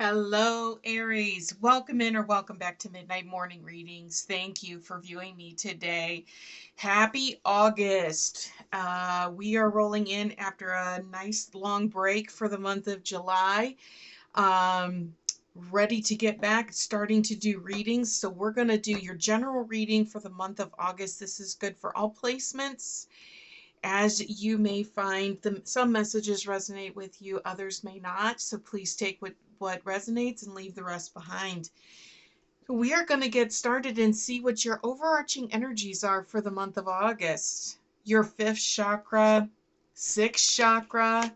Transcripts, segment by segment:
Hello, Aries. Welcome in or welcome back to Midnight Morning Readings. Thank you for viewing me today. Happy August. We are rolling in after a nice long break for the month of July. Um, Ready to get back, starting to do readings. So we're going to do your general reading for the month of August. This is good for all placements. As you may find, some messages resonate with you, others may not. So please take what resonates and leave the rest behind. We are going to get started and see what your overarching energies are for the month of August. Your fifth chakra, sixth chakra,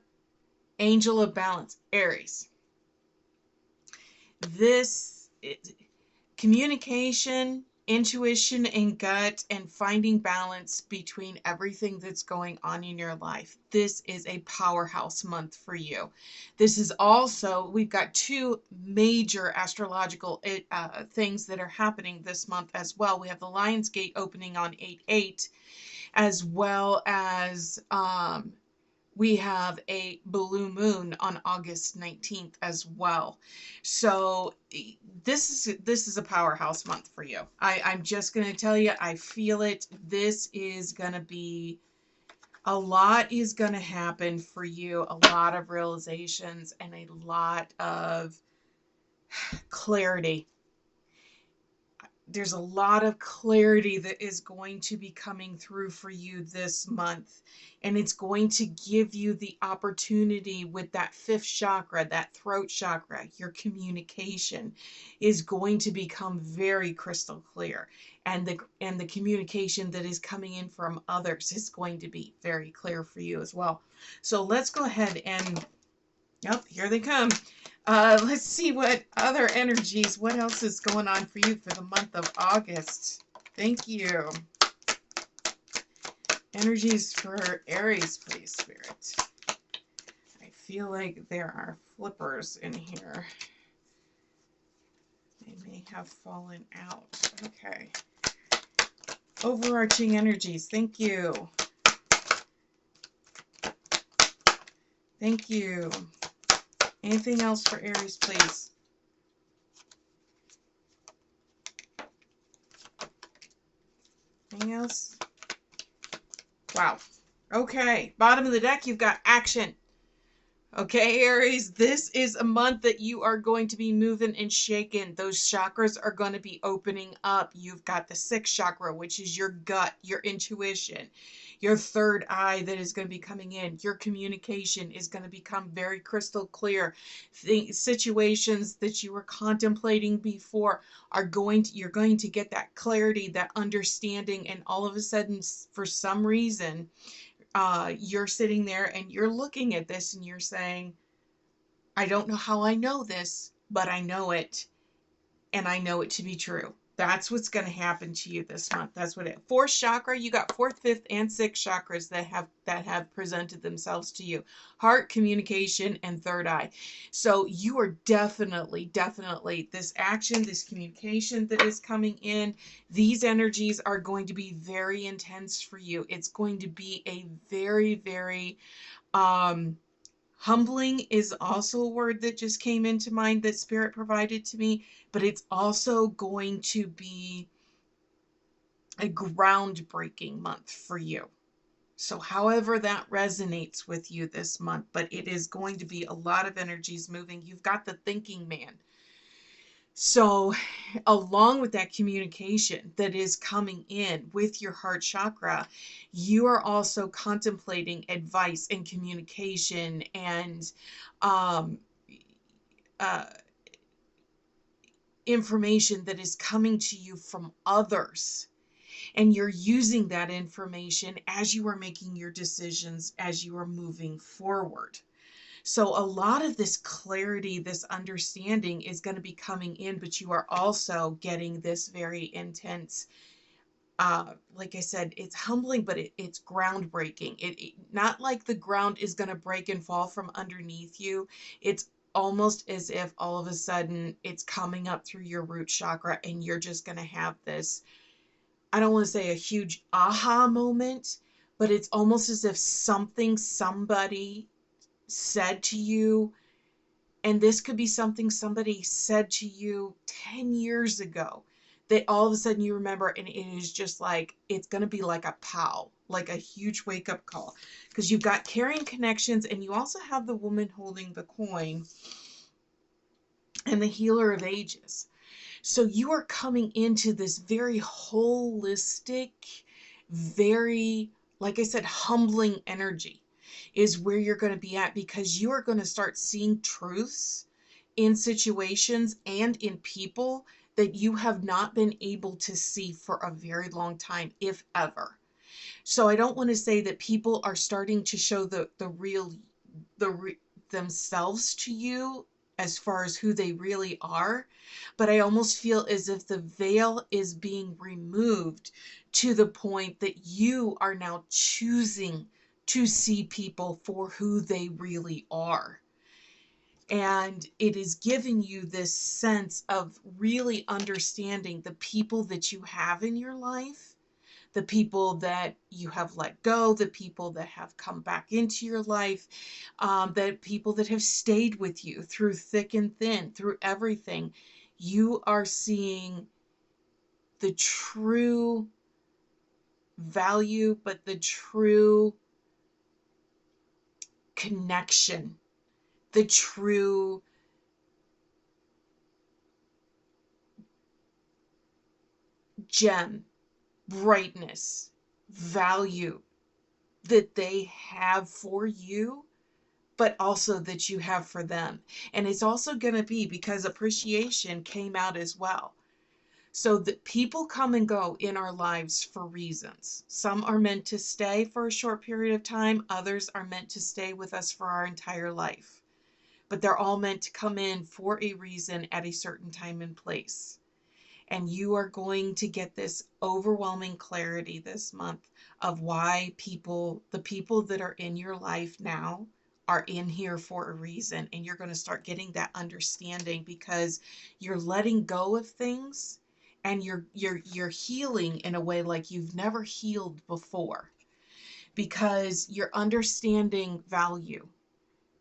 angel of balance, Aries. This communication, intuition, and gut, and finding balance between everything that's going on in your life. This is a powerhouse month for you. This is also, we've got two major astrological things that are happening this month as well. We have the Lion's Gate opening on 8/8, as well as we have a blue moon on August 19th as well. So this is a powerhouse month for you. I'm just going to tell you, I feel it. This is going to be, a lot is going to happen for you, a lot of realizations and a lot of clarity. There's a lot of clarity that is going to be coming through for you this month. And it's going to give you the opportunity with that fifth chakra, that throat chakra, your communication is going to become very crystal clear. And the communication that is coming in from others is going to be very clear for you as well. So let's go ahead and, yep, here they come. Let's see what other energies, what else is going on for you for the month of August. Thank you. Energies for Aries, please, Spirit. I feel like there are flippers in here. They may have fallen out. Okay. Overarching energies. Thank you. Thank you. Anything else for Aries, please? Anything else? Wow. Okay. Bottom of the deck, you've got action. Okay, Aries, this is a month that you are going to be moving and shaking. Those chakras are going to be opening up. You've got the sixth chakra, which is your gut, your intuition, your third eye that is going to be coming in. Your communication is going to become very crystal clear. Situations that you were contemplating before you're going to get that clarity, that understanding, and all of a sudden, for some reason, you're sitting there and you're looking at this and you're saying, I don't know how I know this, but I know it, and I know it to be true. That's what's going to happen to you this month. That's what it. Fourth chakra, you got fourth, fifth, and sixth chakras that have presented themselves to you. Heart, communication, and third eye. So you are definitely this action, this communication that is coming in. These energies are going to be very intense for you. It's going to be a very, very humbling is also a word that just came into mind that Spirit provided to me, but it's also going to be a groundbreaking month for you. So however that resonates with you this month, but it is going to be a lot of energies moving. You've got the thinking man. So along with that communication that is coming in with your heart chakra, you are also contemplating advice and communication and um, uh, information that is coming to you from others. And you're using that information as you are making your decisions, as you are moving forward. So a lot of this clarity, this understanding is going to be coming in, but you are also getting this very intense, like I said, it's humbling, but it's groundbreaking. Not like the ground is going to break and fall from underneath you. It's almost as if all of a sudden it's coming up through your root chakra and you're just going to have this, I don't want to say a huge aha moment, but it's almost as if somebody said to you And this could be something somebody said to you 10 years ago that all of a sudden you remember, and it is just like, it's going to be like a pow, like a huge wake up call, because you've got carrying connections, and you also have the woman holding the coin and the healer of ages. So you are coming into this very holistic, very, like I said, humbling energy is where you're going to be at, because you are going to start seeing truths in situations and in people that you have not been able to see for a very long time, if ever. So I don't want to say that people are starting to show the real themselves to you as far as who they really are, but I almost feel as if the veil is being removed to the point that you are now choosing to see people for who they really are. And it is giving you this sense of really understanding the people that you have in your life, the people that you have let go, the people that have come back into your life, the people that have stayed with you through thick and thin, through everything. You are seeing the true value, but the true connection, the true gem, brightness, value that they have for you, but also that you have for them. And it's also going to be because appreciation came out as well. So that people come and go in our lives for reasons. Some are meant to stay for a short period of time. Others are meant to stay with us for our entire life. But they're all meant to come in for a reason at a certain time and place. And you are going to get this overwhelming clarity this month of why the people that are in your life now are in here for a reason. And you're going to start getting that understanding because you're letting go of things, and you're healing in a way like you've never healed before, because you're understanding value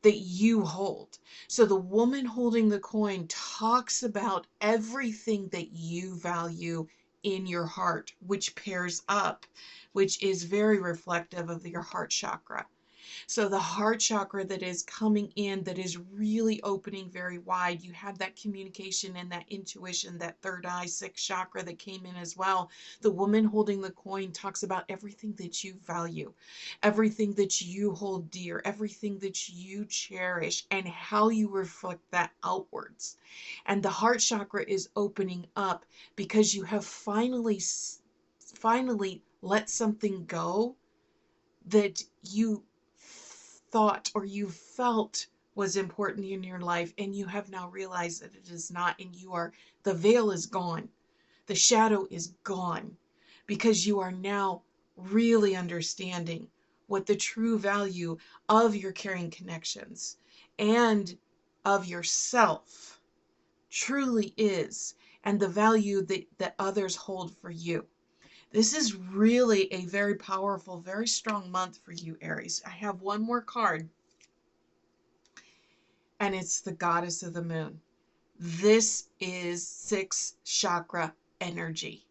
that you hold. So the woman holding the coin talks about everything that you value in your heart, which pairs up, which is very reflective of your heart chakra. So the heart chakra that is coming in, that is really opening very wide. You have that communication and that intuition, that third eye, sixth chakra that came in as well. The woman holding the coin talks about everything that you value, everything that you hold dear, everything that you cherish, and how you reflect that outwards. And the heart chakra is opening up because you have finally let something go that you thought or you felt was important in your life, and you have now realized that it is not, and the veil is gone, the shadow is gone, because you are now really understanding what the true value of your caring connections and of yourself truly is, and the value that others hold for you. This is really a very powerful, very strong month for you, Aries. I have one more card, and it's the Goddess of the Moon. This is sixth chakra energy.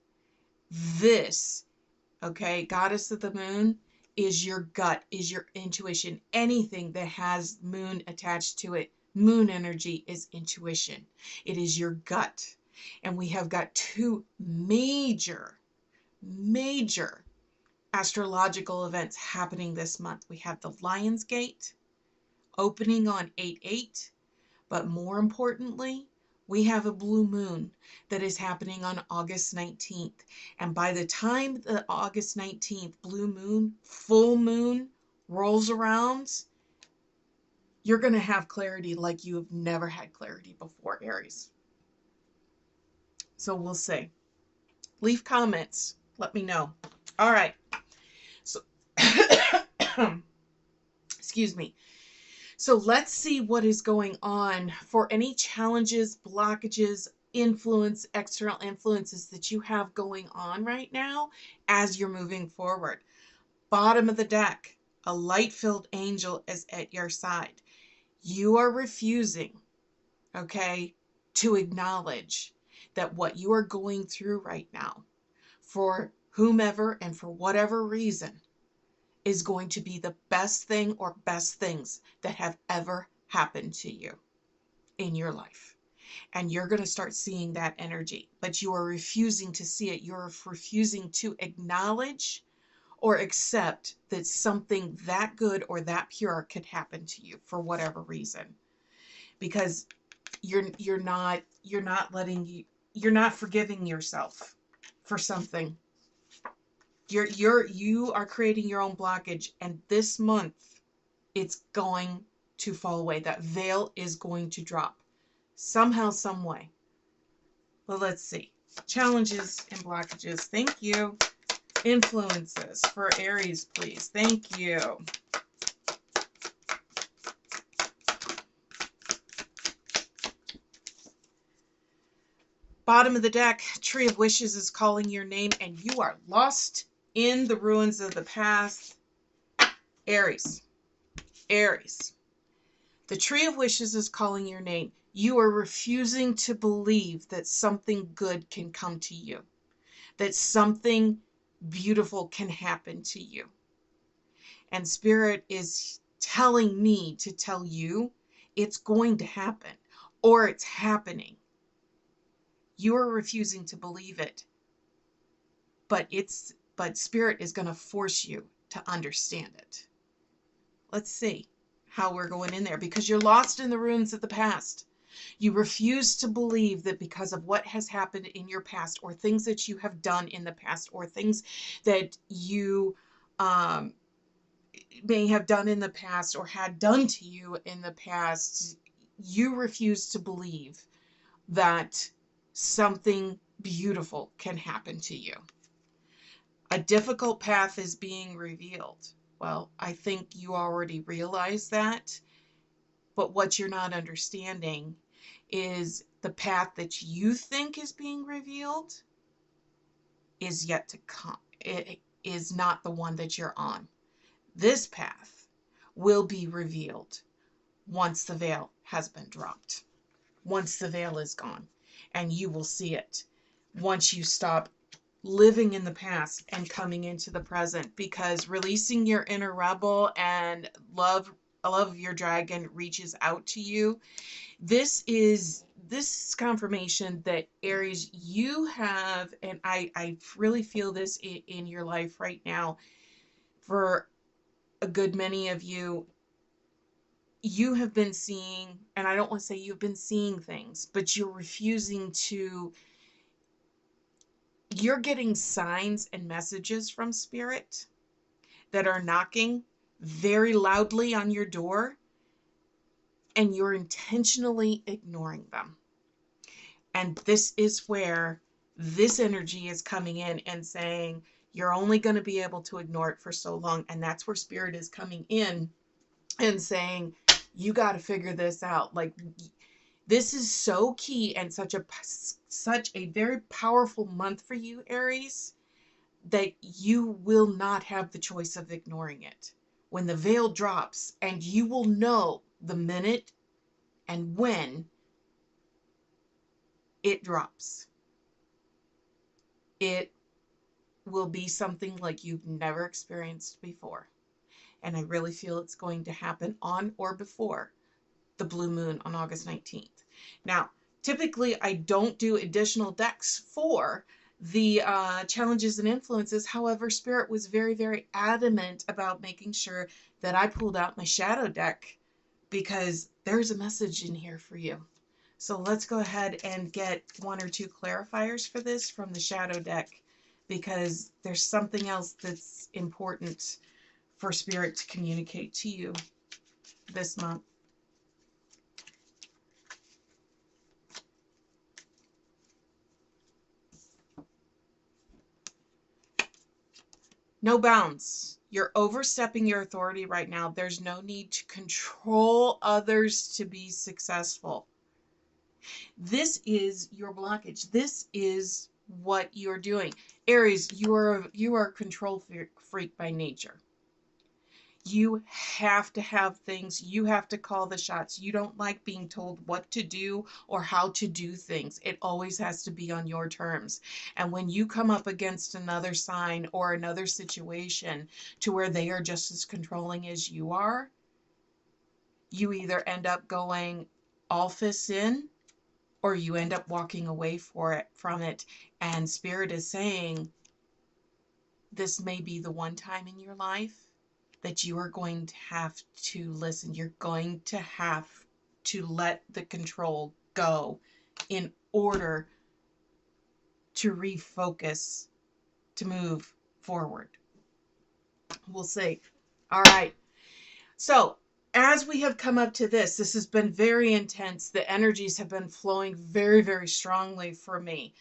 This, okay, Goddess of the Moon is your gut, is your intuition. Anything that has moon attached to it, moon energy is intuition. It is your gut. And we have got two major astrological events happening this month. We have the Lion's Gate opening on 8/8, but more importantly, we have a blue moon that is happening on August 19th. And by the time the August 19th blue moon, full moon rolls around, you're going to have clarity like you have never had clarity before, Aries. So we'll see. Leave comments. Let me know. All right. So, excuse me. So let's see what is going on for any challenges, blockages, external influences that you have going on right now as you're moving forward. Bottom of the deck, a light-filled angel is at your side. You are refusing okay, to acknowledge that what you are going through right now, for whomever and for whatever reason, is going to be the best thing or best things that have ever happened to you in your life. And you're going to start seeing that energy, but you are refusing to see it. You're refusing to acknowledge or accept that something that good or that pure could happen to you for whatever reason, because you're not forgiving yourself for something. You are creating your own blockage, and this month it's going to fall away. That veil is going to drop somehow, some way. Well, let's see. Challenges and blockages. Thank you. Influences for Aries, please. Thank you. Bottom of the deck, Tree of Wishes is calling your name, and you are lost in the ruins of the past. Aries. Aries. The Tree of Wishes is calling your name. You are refusing to believe that something good can come to you, that something beautiful can happen to you. And Spirit is telling me to tell you it's going to happen, or it's happening. You are refusing to believe it, but Spirit is going to force you to understand it. Let's see how we're going in there, because you're lost in the ruins of the past. You refuse to believe that because of what has happened in your past, or things that you have done in the past, or things that you may have done in the past or had done to you in the past, you refuse to believe that something beautiful can happen to you. A difficult path is being revealed. Well, I think you already realize that, but what you're not understanding is the path that you think is being revealed is yet to come. It is not the one that you're on. This path will be revealed once the veil has been dropped, once the veil is gone, and you will see it once you stop living in the past and coming into the present, because releasing your inner rebel and love of your dragon reaches out to you. This is confirmation that, Aries, you have, and I really feel this in your life right now. For a good many of you, you have been seeing, and I don't want to say you've been seeing things, but you're refusing to, you're getting signs and messages from Spirit that are knocking very loudly on your door, and you're intentionally ignoring them. And this is where this energy is coming in and saying, you're only going to be able to ignore it for so long. And that's where Spirit is coming in and saying, you got to figure this out. Like, this is so key and such a very powerful month for you, Aries, that you will not have the choice of ignoring it. When the veil drops, and you will know the minute and when it drops, it will be something like you've never experienced before. And I really feel it's going to happen on or before the blue moon on August 19th. Now, typically I don't do additional decks for the challenges and influences. However, Spirit was very, very adamant about making sure that I pulled out my shadow deck, because there's a message in here for you. So let's go ahead and get one or two clarifiers for this from the shadow deck, because there's something else that's important for Spirit to communicate to you this month. No bounds. You're overstepping your authority right now. There's no need to control others to be successful. This is your blockage. This is what you're doing. Aries, you are a control freak by nature. You have to have things. You have to call the shots. You don't like being told what to do or how to do things. It always has to be on your terms. And when you come up against another sign or another situation to where they are just as controlling as you are, you either end up going all fists in or you end up walking away from it. And Spirit is saying, this may be the one time in your life that you are going to have to listen. You're going to have to let the control go in order to refocus, to move forward. We'll see. All right. So, as we have come up to this has been very intense. The energies have been flowing very, very strongly for me.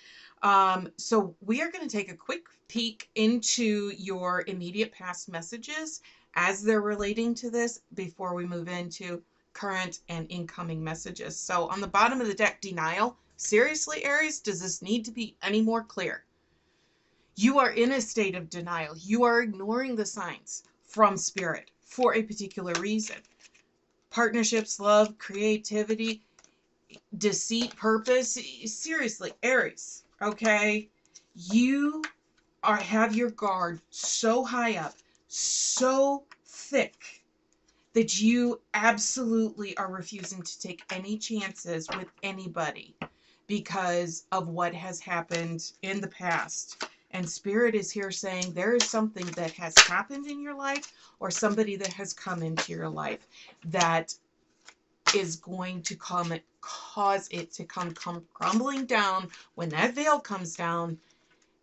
So we are going to take a quick peek into your immediate past messages as they're relating to this before we move into current and incoming messages. So on the bottom of the deck, denial. Seriously, Aries, does this need to be any more clear? You are in a state of denial. You are ignoring the signs from Spirit for a particular reason. Partnerships, love, creativity, deceit, purpose. Seriously, Aries, okay? You have your guard so high up, so thick, that you absolutely are refusing to take any chances with anybody because of what has happened in the past. And Spirit is here saying there is something that has happened in your life or somebody that has come into your life that is going to cause it to come crumbling down when that veil comes down,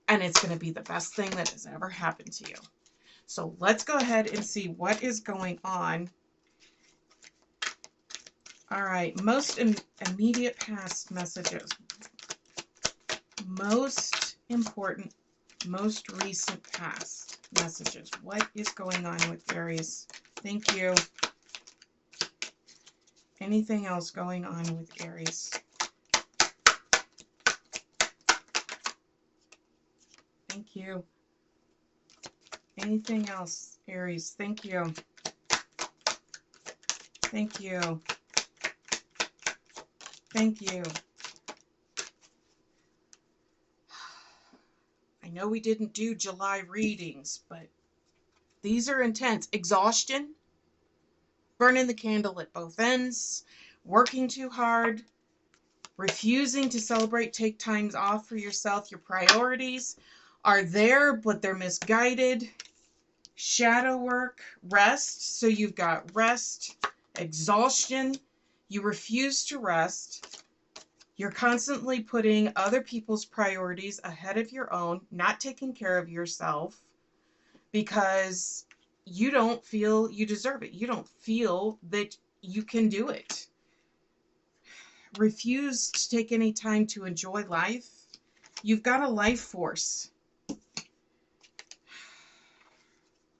and it's going to be the best thing that has ever happened to you. So let's go ahead and see what is going on. All right, most immediate past messages. Most important, most recent past messages. What is going on with Aries? Thank you. Anything else going on with Aries? Thank you. Anything else, Aries? Thank you. Thank you. Thank you. I know we didn't do July readings, but these are intense. Exhaustion, burning the candle at both ends, working too hard, refusing to celebrate, take times off for yourself. Your priorities are there, but they're misguided. Shadow work, rest. So you've got rest, exhaustion. You refuse to rest. You're constantly putting other people's priorities ahead of your own, not taking care of yourself because you don't feel you deserve it. You don't feel that you can do it. Refuse to take any time to enjoy life. You've got a life force.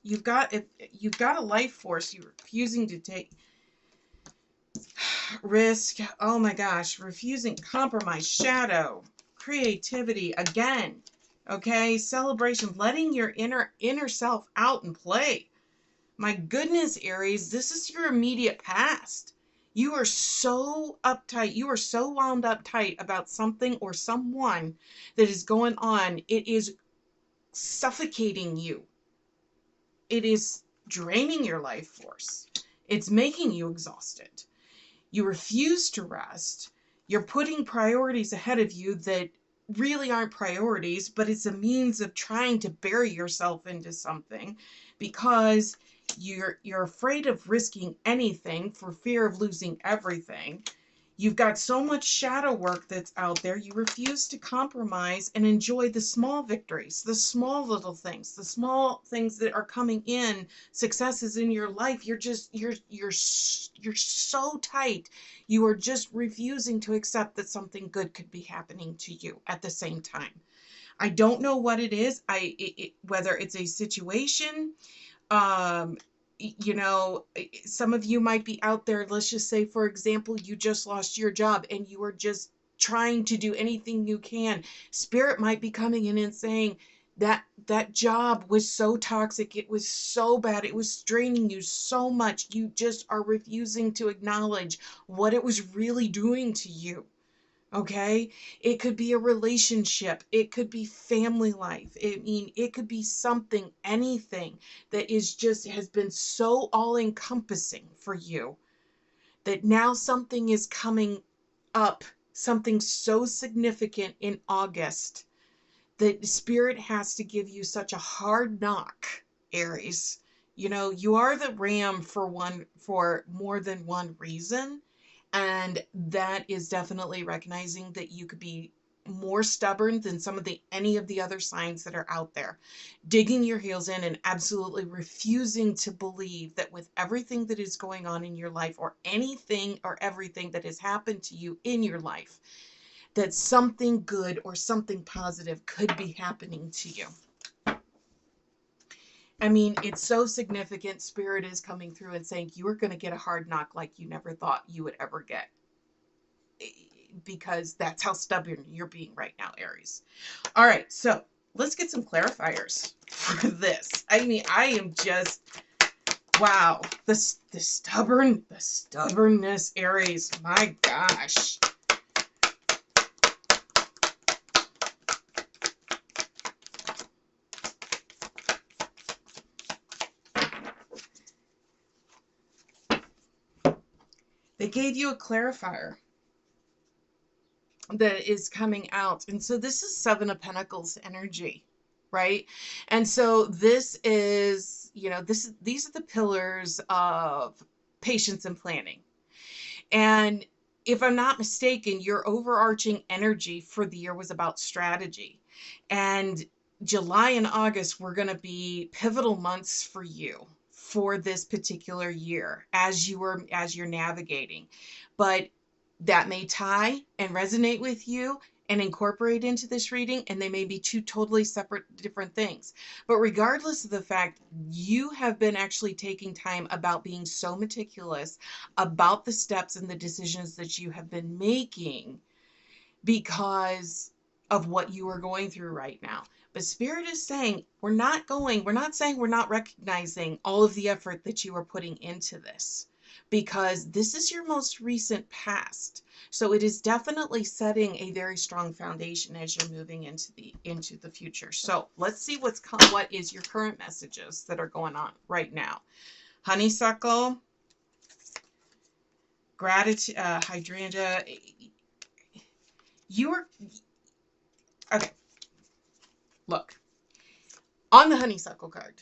You've got a life force. You're refusing to take risk. Oh my gosh, refusing compromise, shadow, creativity again. Okay, celebration, letting your inner self out and play. My goodness, Aries, this is your immediate past. You are so uptight. You are so wound up tight about something or someone that is going on. It is suffocating you. It is draining your life force. It's making you exhausted. You refuse to rest. You're putting priorities ahead of you that really aren't priorities, but it's a means of trying to bury yourself into something because you're afraid of risking anything for fear of losing everything. You've got so much shadow work that's out there. You refuse to compromise and enjoy the small victories, the small little things, the small things that are coming in, successes in your life. You're so tight. You are just refusing to accept that something good could be happening to you at the same time. I don't know what it is. Whether it's a situation, um, some of you might be out there. Let's just say, for example, you just lost your job and you are just trying to do anything you can. Spirit might be coming in and saying, that job was so toxic. It was so bad. It was straining you so much. You just are refusing to acknowledge what it was really doing to you. Okay? It could be a relationship. It could be family life. I mean, it could be something, anything that is just has been so all encompassing for you that now something is coming up, something so significant in August that Spirit has to give you such a hard knock, Aries. You know, you are the ram for more than one reason. And that is definitely recognizing that you could be more stubborn than any of the other signs that are out there. Digging your heels in and absolutely refusing to believe that with everything that is going on in your life, or anything or everything that has happened to you in your life, that something good or something positive could be happening to you. I mean, it's so significant. Spirit is coming through and saying you are going to get a hard knock like you never thought you would ever get. Because that's how stubborn you're being right now, Aries. All right, so let's get some clarifiers for this. I mean, I am just, wow. The stubbornness, Aries. My gosh. They gave you a clarifier that is coming out. And so this is Seven of Pentacles energy, right? And so this is, these are the pillars of patience and planning. And if I'm not mistaken, your overarching energy for the year was about strategy. And July and August were going to be pivotal months for you for this particular year as you're navigating. But that may tie and resonate with you and incorporate into this reading, and they may be two totally separate, different things. But regardless of the fact, you have been actually taking time about being so meticulous about the steps and the decisions that you have been making because of what you are going through right now. But Spirit is saying, we're not saying we're not recognizing all of the effort that you are putting into this, because this is your most recent past. So it is definitely setting a very strong foundation as you're moving into the future. So let's see what is your current messages that are going on right now. Honeysuckle, gratitude, hydrangea. You are okay. Look, on the honeysuckle card,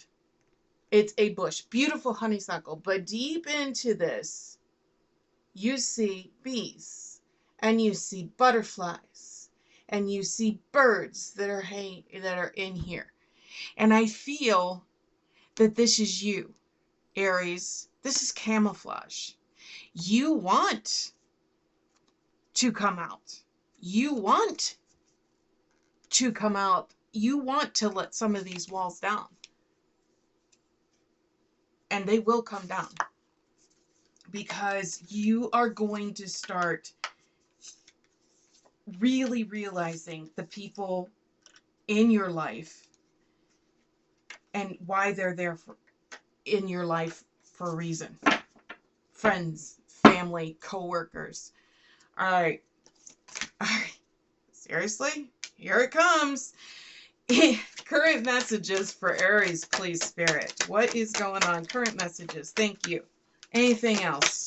it's a bush, beautiful honeysuckle, but deep into this, you see bees, and you see butterflies, and you see birds that are in here. And I feel that this is you, Aries. This is camouflage. You want to come out. You want to come out. You want to let some of these walls down. And they will come down. Because you are going to start really realizing the people in your life and why they're there in your life for a reason. Friends, family, co-workers. All right. Seriously? Here it comes. Current messages for Aries, please, Spirit. What is going on? Current messages. Thank you. Anything else?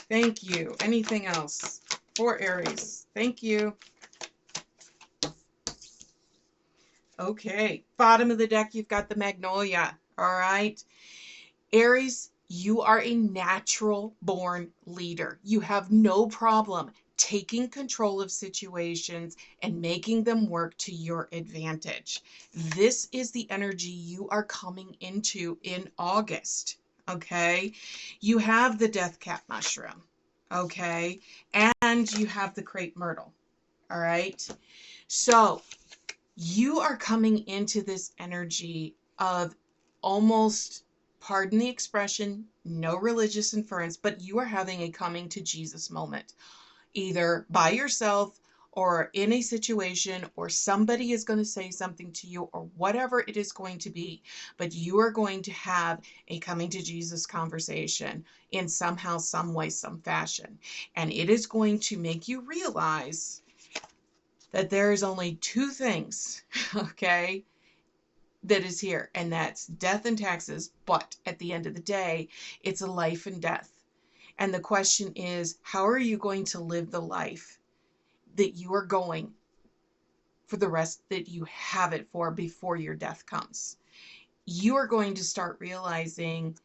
Thank you. Anything else for Aries? Thank you. Okay. Bottom of the deck, you've got the Magnolia. All right. Aries, you are a natural born leader. You have no problem taking control of situations and making them work to your advantage. This is the energy you are coming into in August. Okay. You have the death cap mushroom. Okay. And you have the crepe myrtle. All right. So you are coming into this energy of almost, pardon the expression, no religious inference, but you are having a coming to Jesus moment, either by yourself or in a situation, or somebody is going to say something to you, or whatever it is going to be, but you are going to have a coming to Jesus conversation in somehow, some way, some fashion. And it is going to make you realize that there is only two things, okay, that is here, and that's death and taxes. But at the end of the day, it's a life and death. And the question is, how are you going to live the life that you are going for the rest that you have it for before your death comes? You are going to start realizing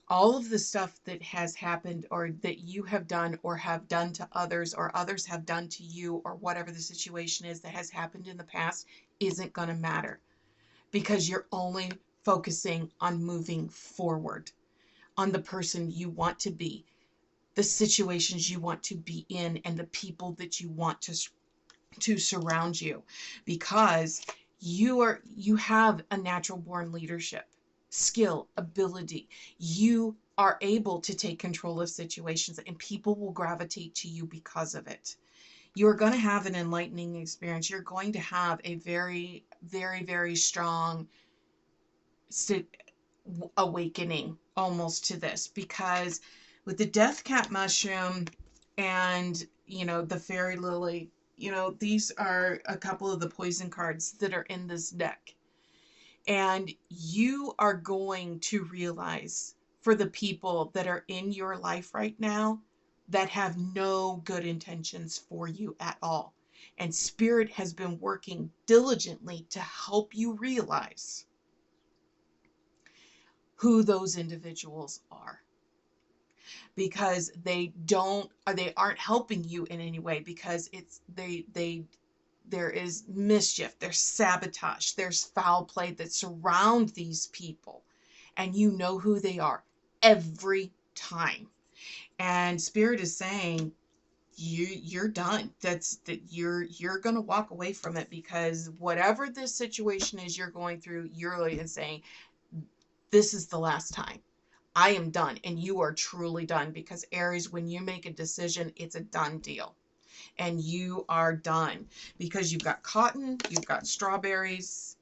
all of the stuff that has happened, or that you have done or have done to others, or others have done to you, or whatever the situation is that has happened in the past, isn't going to matter, because you're only focusing on moving forward, on the person you want to be, the situations you want to be in, and the people that you want to surround you, because you have a natural born leadership skill, ability. You are able to take control of situations, and people will gravitate to you because of it. You're going to have an enlightening experience. You're going to have a very, very, very strong awakening almost to this, because with the death cap mushroom and the fairy lily, these are a couple of the poison cards that are in this deck. And you are going to realize, for the people that are in your life right now that have no good intentions for you at all, and Spirit has been working diligently to help you realize who those individuals are, because they aren't helping you in any way, because there is mischief, there's sabotage, there's foul play that surround these people, and you know who they are every time. And Spirit is saying, you're done. That you're gonna walk away from it, because whatever this situation is you're going through, you're really saying, this is the last time. I am done. And you are truly done, because Aries, when you make a decision, it's a done deal. And you are done, because you've got cotton, you've got strawberries,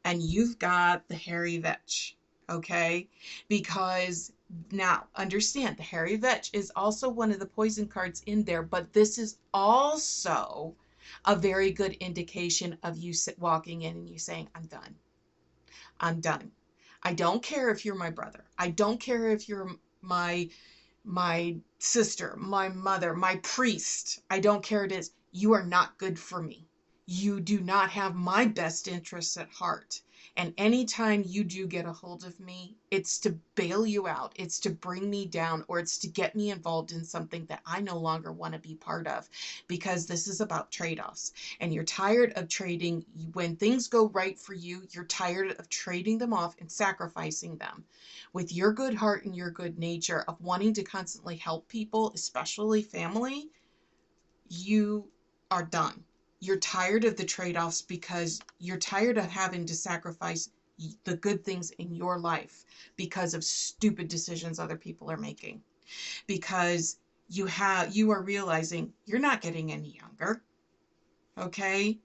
and you've got the hairy vetch. Okay? Because now understand, the hairy vetch is also one of the poison cards in there, but this is also a very good indication of you walking in and you saying, I'm done. I'm done. I don't care if you're my brother. I don't care if you're my sister, my mother, my priest. I don't care it is. You are not good for me. You do not have my best interests at heart. And anytime you do get a hold of me, it's to bail you out, it's to bring me down, or it's to get me involved in something that I no longer want to be part of, because this is about trade-offs. And you're tired of trading. When things go right for you, you're tired of trading them off and sacrificing them. With your good heart and your good nature of wanting to constantly help people, especially family, you are done. You're tired of the trade-offs, because you're tired of having to sacrifice the good things in your life because of stupid decisions other people are making. Because you are realizing you're not getting any younger. Okay?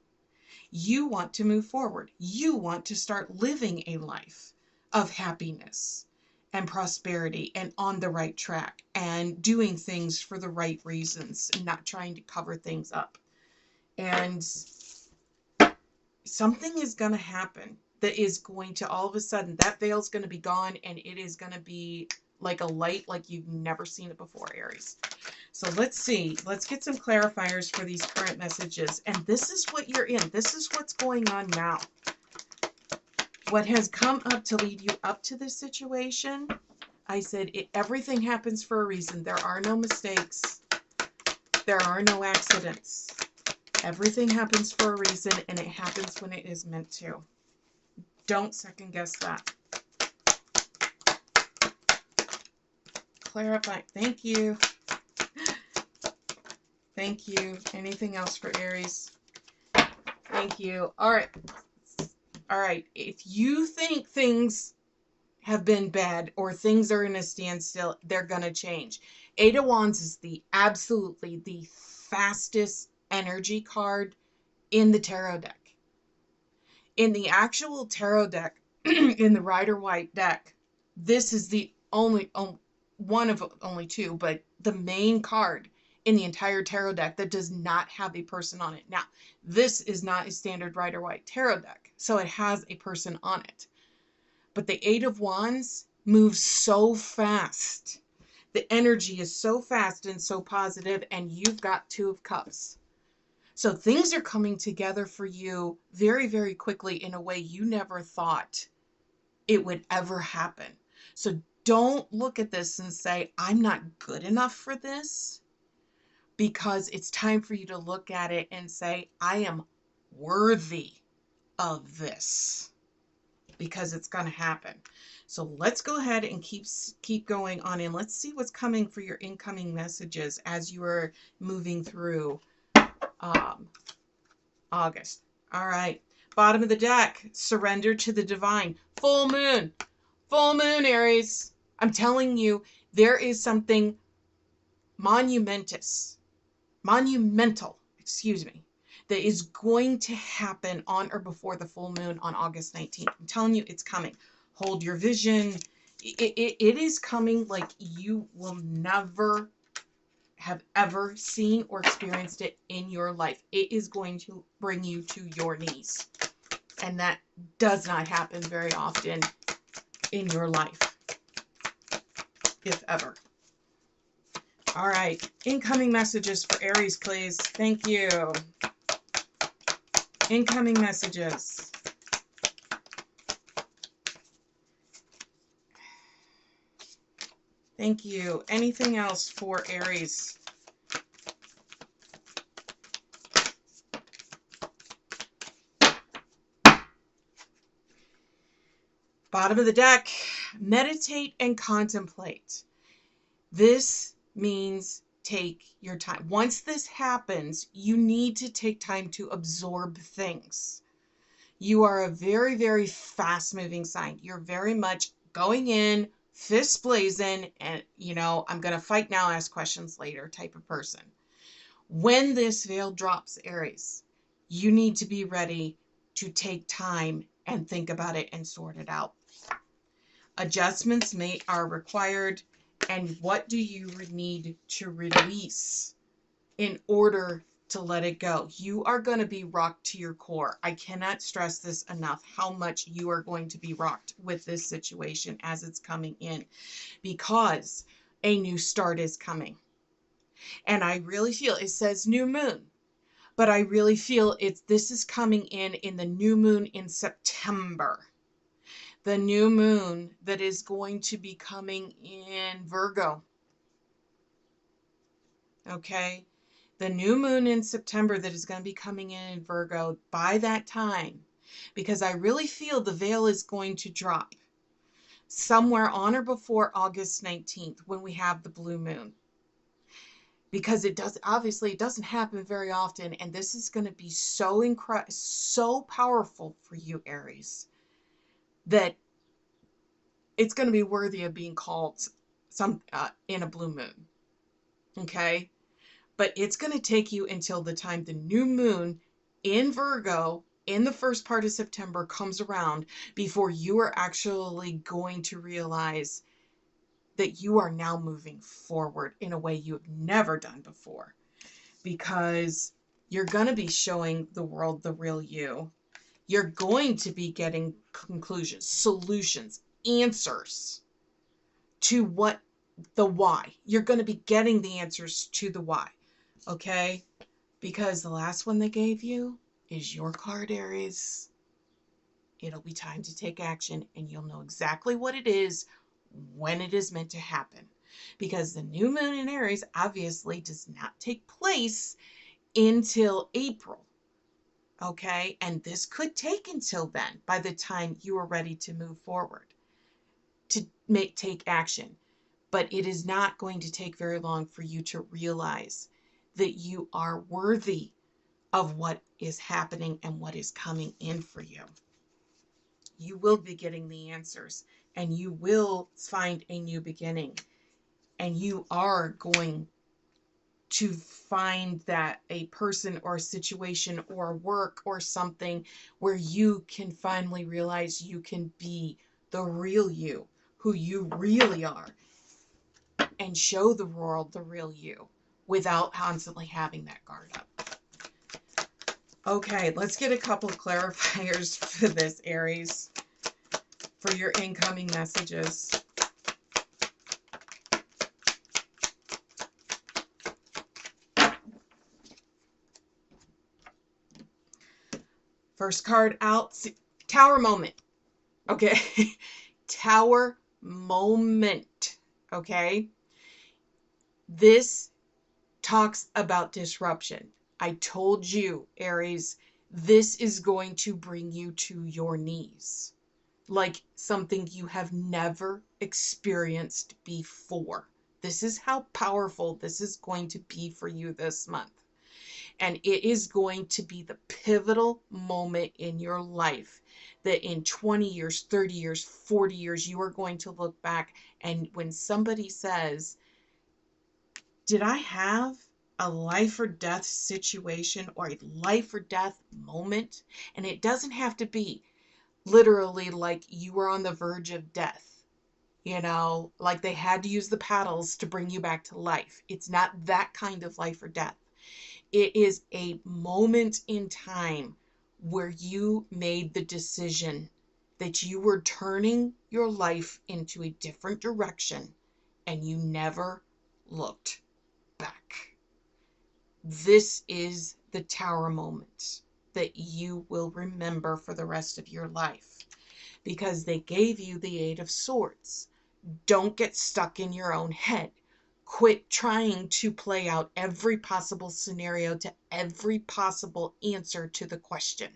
You want to move forward. You want to start living a life of happiness and prosperity, and on the right track, and doing things for the right reasons, and not trying to cover things up. And something is going to happen that is going to, all of a sudden, that veil's going to be gone, and it is going to be like a light like you've never seen it before, Aries. So let's see. Let's get some clarifiers for these current messages. And this is what you're in. This is what's going on now. What has come up to lead you up to this situation? I said everything happens for a reason. There are no mistakes. There are no accidents. Everything happens for a reason, and it happens when it is meant to. Don't second guess that. Clarify. Thank you. Thank you. Anything else for Aries? Thank you. All right. All right. If you think things have been bad, or things are in a standstill, they're going to change. Eight of Wands is absolutely the fastest energy card in the tarot deck. In the actual tarot deck, in the Rider-Waite deck, this is the only one of only two, but the main card in the entire tarot deck that does not have a person on it. Now, this is not a standard Rider-Waite tarot deck, so it has a person on it. But the Eight of Wands moves so fast. The energy is so fast and so positive, and you've got Two of Cups. So things are coming together for you very, very quickly in a way you never thought it would ever happen. So don't look at this and say, I'm not good enough for this, because it's time for you to look at it and say, I am worthy of this, because it's going to happen. So let's go ahead and keep going on in. Let's see what's coming for your incoming messages as you are moving through August. All right. Bottom of the deck, surrender to the divine. Full moon. Full moon, Aries. I'm telling you, there is something monumental, excuse me, that is going to happen on or before the full moon on August 19th. I'm telling you, it's coming. Hold your vision. It is coming like you will never have ever seen or experienced it in your life. It is going to bring you to your knees. And that does not happen very often in your life, if ever. All right. Incoming messages for Aries, please. Thank you. Incoming messages. Thank you. Anything else for Aries? Bottom of the deck, meditate and contemplate. This means take your time. Once this happens, you need to take time to absorb things. You are a very, very fast-moving sign. You're very much going in, fists blazing, and, you know, I'm going to fight now, ask questions later type of person. When this veil drops, Aries, you need to be ready to take time and think about it and sort it out. Adjustments are required. And what do you need to release in order to let it go? You are going to be rocked to your core. I cannot stress this enough, how much you are going to be rocked with this situation as it's coming in, because a new start is coming. And I really feel, it says new moon, but I really feel this is coming in the new moon in September. The new moon that is going to be coming in Virgo. Okay, the new moon in September that is going to be coming in Virgo by that time, because I really feel the veil is going to drop somewhere on or before August 19th when we have the blue moon, because it doesn't happen very often, and this is going to be so powerful for you, Aries, that it's going to be worthy of being called in a blue moon. Okay. But it's going to take you until the time the new moon in Virgo in the first part of September comes around before you are actually going to realize that you are now moving forward in a way you have never done before, because you're going to be showing the world the real you. You're going to be getting conclusions, solutions, answers to the why. You're going to be getting the answers to the why. Okay? Because the last one they gave you is your card, Aries. It'll be time to take action, and you'll know exactly what it is when it is meant to happen. Because the new moon in Aries obviously does not take place until April. Okay? And this could take until then, by the time you are ready to move forward, to take action. But it is not going to take very long for you to realize that you are worthy of what is happening and what is coming in for you. You will be getting the answers, and you will find a new beginning, and you are going to find that a person or a situation or work or something where you can finally realize you can be the real you, who you really are, and show the world the real you without constantly having that guard up. Okay, let's get a couple of clarifiers for this, Aries, for your incoming messages. First card out, Tower moment. Okay, Tower moment. Okay, this talks about disruption. I told you, Aries, this is going to bring you to your knees, like something you have never experienced before. This is how powerful this is going to be for you this month. And it is going to be the pivotal moment in your life that in 20 years, 30 years, 40 years, you are going to look back. And when somebody says, did I have a life or death situation or a life or death moment? And it doesn't have to be literally like you were on the verge of death, like they had to use the paddles to bring you back to life. It's not that kind of life or death. It is a moment in time where you made the decision that you were turning your life into a different direction and you never looked back. This is the Tower moment that you will remember for the rest of your life, because they gave you the Eight of Swords. Don't get stuck in your own head. Quit trying to play out every possible scenario to every possible answer to the question.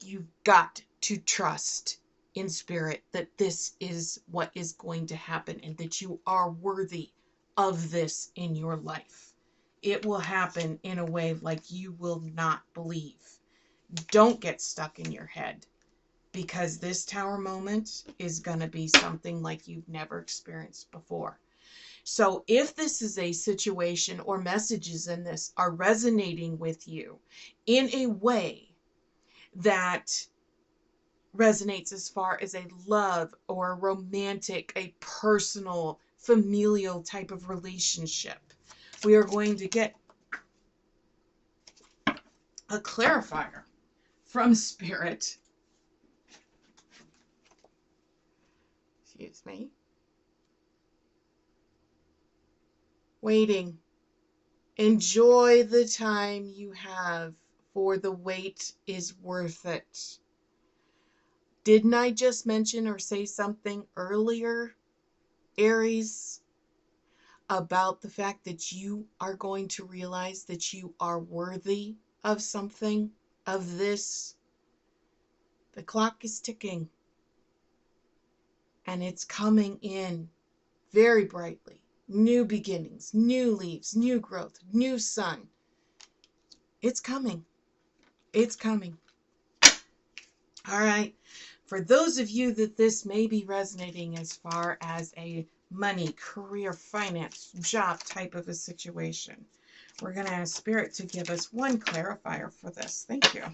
You've got to trust in spirit that this is what is going to happen and that you are worthy of this in your life. It will happen in a way like you will not believe. Don't get stuck in your head, because this Tower moment is going to be something like you've never experienced before. So if this is a situation or messages in this are resonating with you in a way that resonates as far as a love or a romantic, a personal, familial type of relationship, we are going to get a clarifier from Spirit. Excuse me. Waiting. Enjoy the time you have, for the wait is worth it. Didn't I just mention or say something earlier, Aries, about the fact that you are going to realize that you are worthy of something, of this? The clock is ticking, and it's coming in very brightly. New beginnings, new leaves, new growth, new sun. It's coming. It's coming. All right. For those of you that this may be resonating as far as a money, career, finance, job type of a situation, we're going to ask Spirit to give us one clarifier for this. Thank you.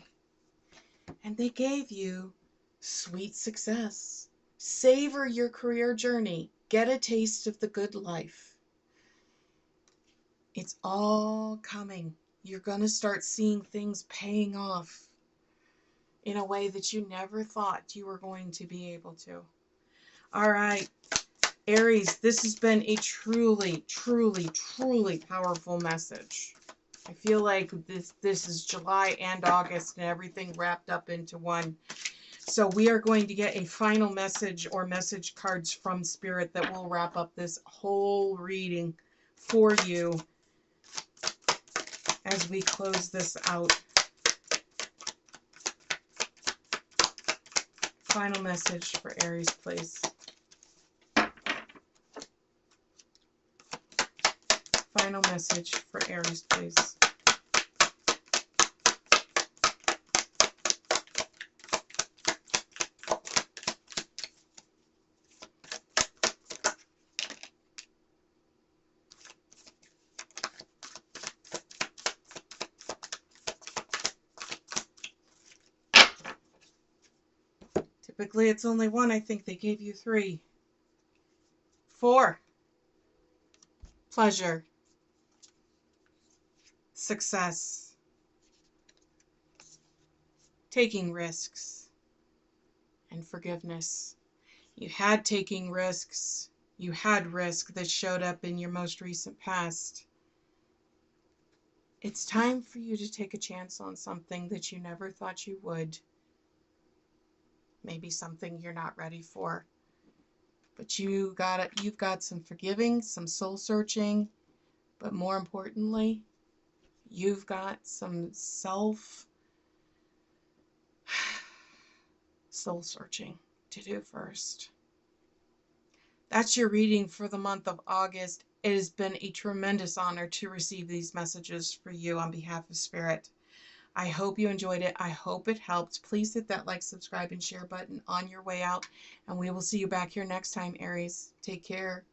And they gave you sweet success. Savor your career journey. Get a taste of the good life. It's all coming. You're going to start seeing things paying off in a way that you never thought you were going to be able to. All right, Aries, this has been a truly, truly, truly powerful message. I feel like this is July and August and everything wrapped up into one. So we are going to get a final message or message cards from Spirit that will wrap up this whole reading for you as we close this out. Final message for Aries, please. Final message for Aries, please. Typically it's only one. I think they gave you 3. 4. Pleasure. Success. Taking risks. And forgiveness. You had taking risks. You had risk that showed up in your most recent past. It's time for you to take a chance on something that you never thought you would. Maybe something you're not ready for. But you've got some forgiving, some soul searching, but more importantly, you've got some soul searching to do first. That's your reading for the month of August. It has been a tremendous honor to receive these messages for you on behalf of Spirit. I hope you enjoyed it. I hope it helped. Please hit that like, subscribe, and share button on your way out. And we will see you back here next time, Aries. Take care.